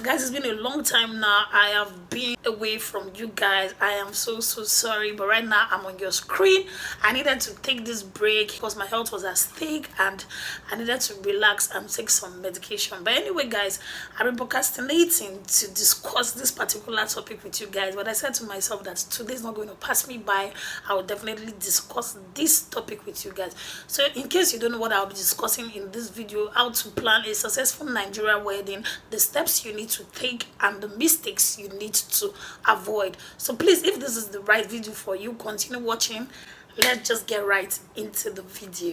Guys, it's been a long time now. I have been away from you guys. I am so sorry, but right now I'm on your screen. I needed to take this break because my health was at stake and I needed to relax and take some medication. But anyway, guys, I've been procrastinating to discuss this particular topic with you guys, but I said to myself that today's not going to pass me by. I will definitely discuss this topic with you guys. So in case you don't know what I'll be discussing in this video, how to plan a successful Nigerian wedding, the steps you need to take and the mistakes you need to avoid. So please, if this is the right video for you, continue watching. Let's just get right into the video.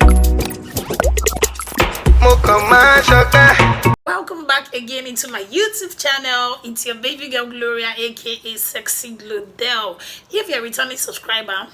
Welcome back again into my YouTube channel. It's your baby girl Gloria, aka Sexy Glodell. If you're a returning subscriber,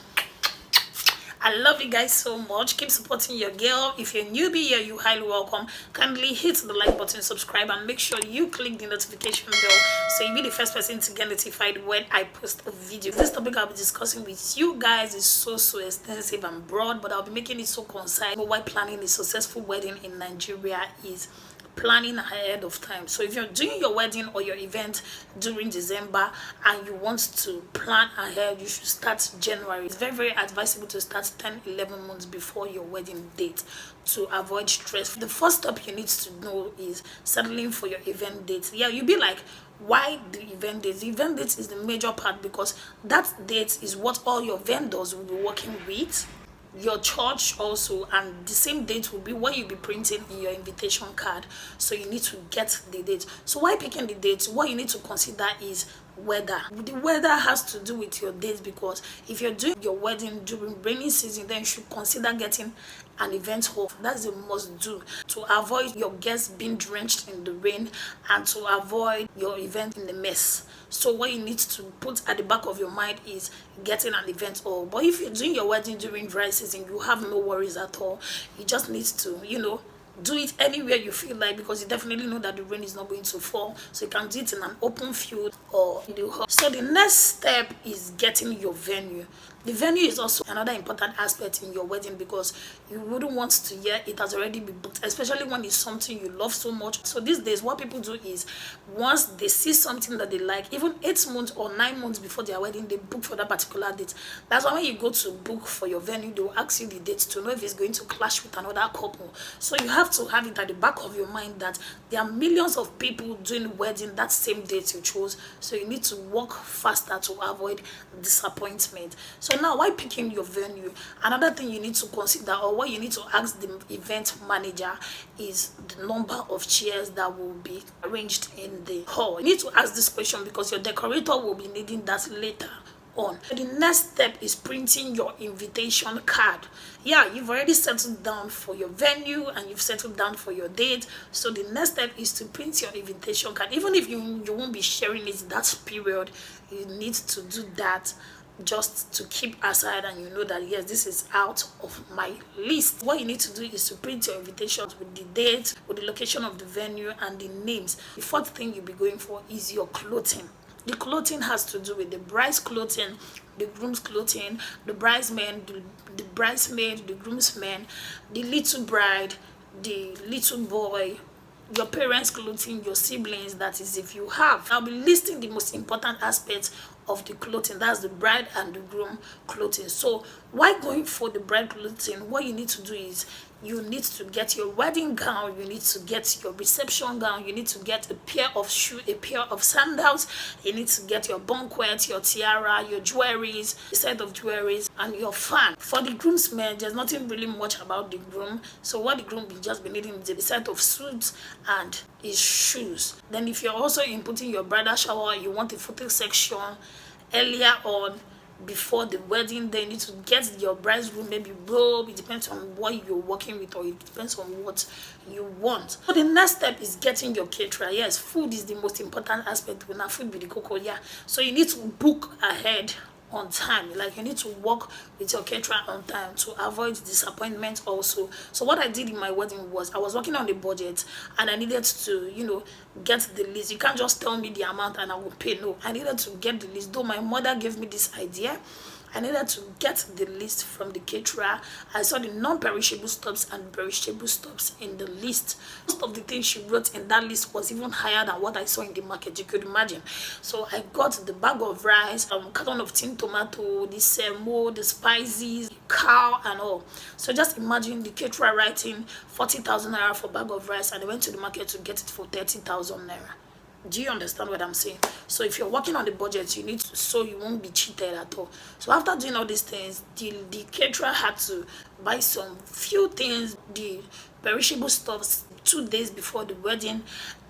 I love you guys so much. Keep supporting your girl. If you're newbie here, you're highly welcome. Kindly hit the like button, subscribe, and make sure you click the notification bell so you'll be the first person to get notified when I post a video. This topic I'll be discussing with you guys is so extensive and broad, but I'll be making it so concise. But why planning a successful wedding in Nigeria is planning ahead of time. So if you're doing your wedding or your event during December and you want to plan ahead, you should start January. It's very advisable to start 10-11 months before your wedding date to avoid stress. The first step you need to know is settling for your event date. Yeah, you'll be like, why the event date? The event date is the major part because that date is what all your vendors will be working with, your church also, and the same date will be what you'll be printing in your invitation card. So you need to get the date. So why picking the date? What you need to consider is weather. The weather has to do with your dates, because if you're doing your wedding during rainy season, then you should consider getting an event hall. That's a must do to avoid your guests being drenched in the rain and to avoid your event in the mess. So what you need to put at the back of your mind is getting an event hall. But if you're doing your wedding during dry season, you have no worries at all. You just need to, do it anywhere you feel like, because you definitely know that the rain is not going to fall, so you can do it in an open field or in the hall. So the next step is getting your venue. The venue is also another important aspect in your wedding, because you wouldn't want to hear it has already been booked, especially when it's something you love so much. So these days what people do is, once they see something that they like, even 8 months or 9 months before their wedding, they book for that particular date. That's why when you go to book for your venue, they will ask you the date to know if it's going to clash with another couple. So you have to have it at the back of your mind that there are millions of people doing wedding that same date you chose, so you need to work faster to avoid disappointment. So now, why picking your venue? Another thing you need to consider, or what you need to ask the event manager, is the number of chairs that will be arranged in the hall. You need to ask this question because your decorator will be needing that later on. The next step is printing your invitation card. Yeah, you've already settled down for your venue and you've settled down for your date, so the next step is to print your invitation card. Even if you won't be sharing it that period, you need to do that just to keep aside, and you know that yes, this is out of my list. What you need to do is to print your invitations with the date, with the location of the venue, and the names. The fourth thing you'll be going for is your clothing. The clothing has to do with the bride's clothing, the groom's clothing, the bridesmaid, the bridesmaid, the groomsmen, the little bride, the little boy, your parents' clothing, your siblings, that is if you have. I'll be listing the most important aspects of the clothing. That's the bride and the groom clothing. So why going for the bride clothing? What you need to do is, you need to get your wedding gown, you need to get your reception gown, you need to get a pair of shoes, a pair of sandals, you need to get your banquet, your tiara, your jewelries, a set of jewelries, and your fan. For the groomsmen, there's nothing really much about the groom, so what the groom will just be needing is a set of suits and his shoes. Then if you're also inputting your bridal shower, you want a photo section earlier on before the wedding, then you need to get your bridegroom maybe robe. It depends on what you're working with, or it depends on what you want. So the next step is getting your caterer. Yes, food is the most important aspect. When food be the cocoa, yeah, so you need to book ahead on time. Like, you need to work with your caterer on time to avoid disappointment also. So what I did in my wedding was, I was working on the budget and I needed to get the list. You can't just tell me the amount and I will pay. No, I needed to get the list. Though my mother gave me this idea, I needed to get the list from the caterer. I saw the non-perishable stuffs and perishable stuffs in the list. Most of the things she wrote in that list was even higher than what I saw in the market. You could imagine. So I got the bag of rice, carton of tin tomato, the semo, the spices, cow and all. So just imagine the caterer writing 40,000 naira for a bag of rice, and I went to the market to get it for 30,000 naira. Do you understand what I'm saying? So if you're working on the budget, you need to, so you won't be cheated at all. So after doing all these things, the caterer had to buy some few things, the perishable stuffs, 2 days before the wedding,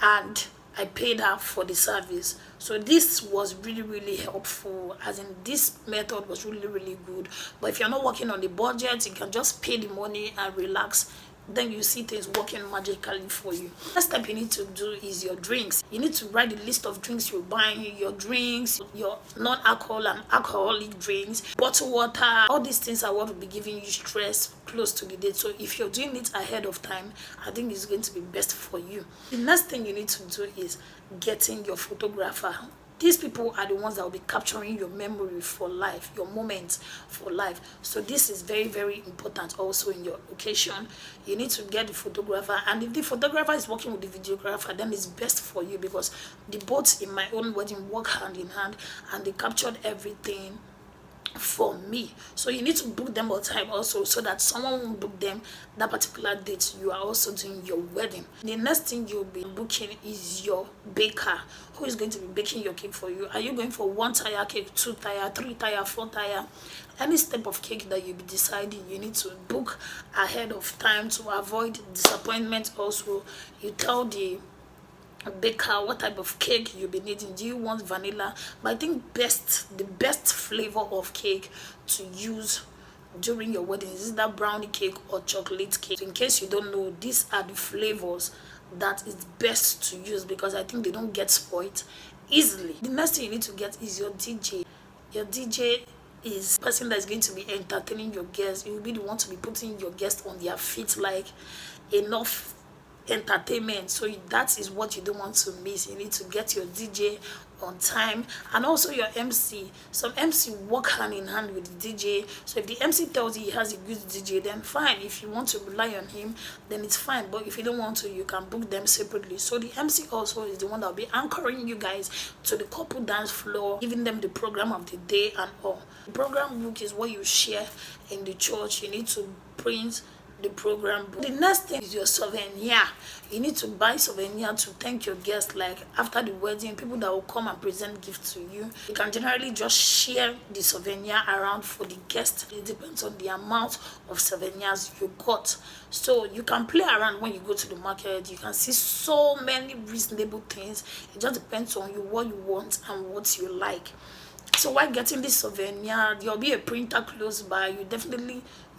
and I paid her for the service. So this was really helpful, as in this method was really good. But if you're not working on the budget, you can just pay the money and relax. Then you see things working magically for you. Next step you need to do is your drinks. You need to write the list of drinks you're buying, your drinks, your non-alcohol and alcoholic drinks, bottled water. All these things are what will be giving you stress close to the date. So if you're doing it ahead of time, I think it's going to be best for you. The next thing you need to do is getting your photographer. These people are the ones that will be capturing your memory for life, your moments for life. So this is very important also in your location. You need to get the photographer, and if the photographer is working with the videographer, then it's best for you, because the both in my own wedding work hand in hand, and they captured everything for me. So you need to book them on time also, so that someone won't book them that particular date you are also doing your wedding. The next thing you'll be booking is your baker, who is going to be baking your cake for you. Are you going for 1 tire cake, 2 tire, 3 tire, 4 tire? Any step of cake that you'll be deciding, you need to book ahead of time to avoid disappointment. Also, you tell the baker what type of cake you'll be needing. Do you want vanilla? But I think the best flavor of cake to use during your wedding is that brownie cake or chocolate cake. So in case you don't know, these are the flavors that is best to use, because I think they don't get spoiled easily. The next thing you need to get is your DJ. Your DJ is the person that is going to be entertaining your guests. You will be the one to be putting your guests on their feet, like enough entertainment. So that is what you don't want to miss. You need to get your DJ on time, and also your MC. Some MC work hand in hand with the DJ. So if the MC tells you he has a good DJ, then fine. If you want to rely on him, then it's fine. But if you don't want to, you can book them separately. So the MC also is the one that will be anchoring you guys to the couple dance floor, giving them the program of the day and all. The program book is what you share in the church. You need to print the program book. The next thing is your souvenir. You need to buy souvenir to thank your guests. Like after the wedding, people that will come and present gifts to you, you can generally just share the souvenir around for the guests. It depends on the amount of souvenirs you got. So you can play around when you go to the market. You can see so many reasonable things. It just depends on you, what you want and what you like. So while getting this souvenir, there'll be a printer close by.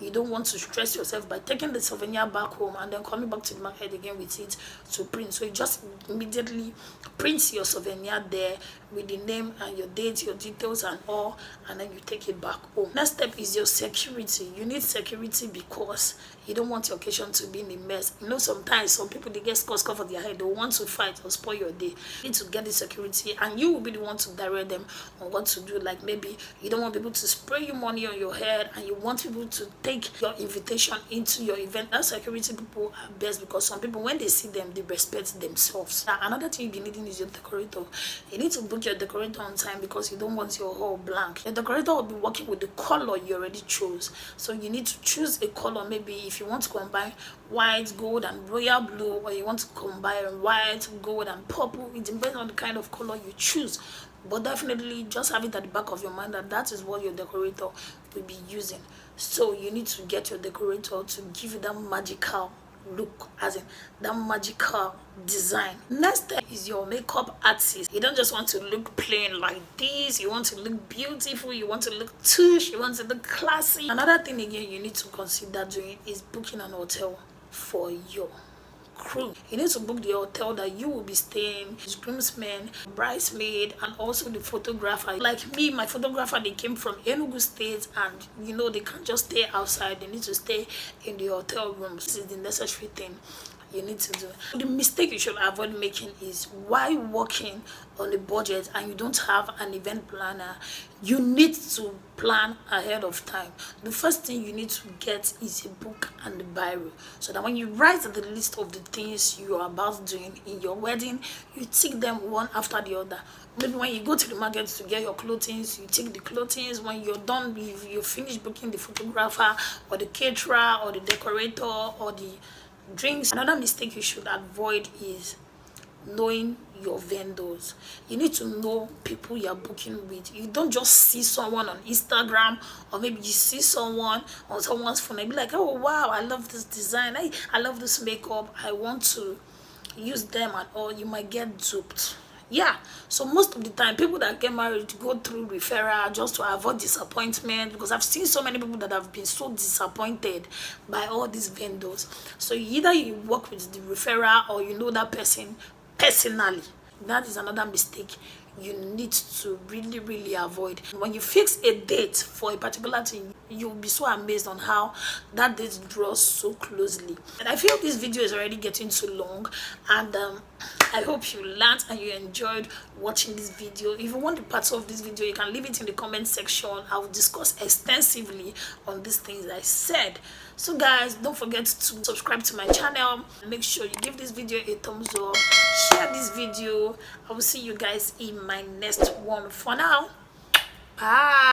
You don't want to stress yourself by taking the souvenir back home and then coming back to the market again with it to print. So you just immediately print your souvenir there with the name and your date, your details and all, and then you take it back home. Next step is your security. You need security because you don't want your occasion to be in a mess. You know, sometimes some people, they get scores for their head. They want to fight or spoil your day. You need to get the security, and you will be the one to direct them on what to do. Like maybe you don't want people to spray you money on your head, and you want people to take your invitation into your event. That security people are best, because some people, when they see them, they respect themselves. Now, another thing you'll be needing is your decorator. You need to book your decorator on time, because you don't want your hall blank. The decorator will be working with the color you already chose. So you need to choose a color. Maybe if you want to combine white, gold and royal blue, or you want to combine white, gold and purple, it depends on the kind of color you choose. But definitely just have it at the back of your mind that is what your decorator will be using. So you need to get your decorator to give you that magical look, as in that magical design. Next step is your makeup artist. You don't just want to look plain like this. You want to look beautiful. You want to look touche. You want to look classy. Another thing again you need to consider doing is booking an hotel for your crew. You need to book the hotel that you will be staying, groomsmen, bridesmaid, and also the photographer. Like me, my photographer, they came from Enugu State, and you know, they can't just stay outside. They need to stay in the hotel rooms. This is the necessary thing you need to do. The mistake you should avoid making is while working on a budget and you don't have an event planner, you need to plan ahead of time. The first thing you need to get is a book and a biro, so that when you write the list of the things you are about doing in your wedding, you tick them one after the other. Maybe when you go to the market to get your clothing, you take the clothing. When you're done, you finish booking the photographer or the caterer or the decorator or the drinks. Another mistake you should avoid is knowing your vendors. You need to know people you're booking with. You don't just see someone on Instagram, or maybe you see someone on someone's phone and be like, oh wow, I love this design, I love this makeup, I want to use them and all. You might get duped. Yeah, so most of the time people that get married go through referral just to avoid disappointment, because I've seen so many people that have been so disappointed by all these vendors. So either you work with the referral or you know that person personally. That is another mistake you need to really avoid. When you fix a date for a particular thing, you'll be so amazed on how that date draws so closely. And I feel this video is already getting too long, and I hope you learned and you enjoyed watching this video. If you want the parts of this video, you can leave it in the comment section. I will discuss extensively on these things I said. So guys, don't forget to subscribe to my channel. Make sure you give this video a thumbs up, share this video. I will see you guys in my next one. For now, bye.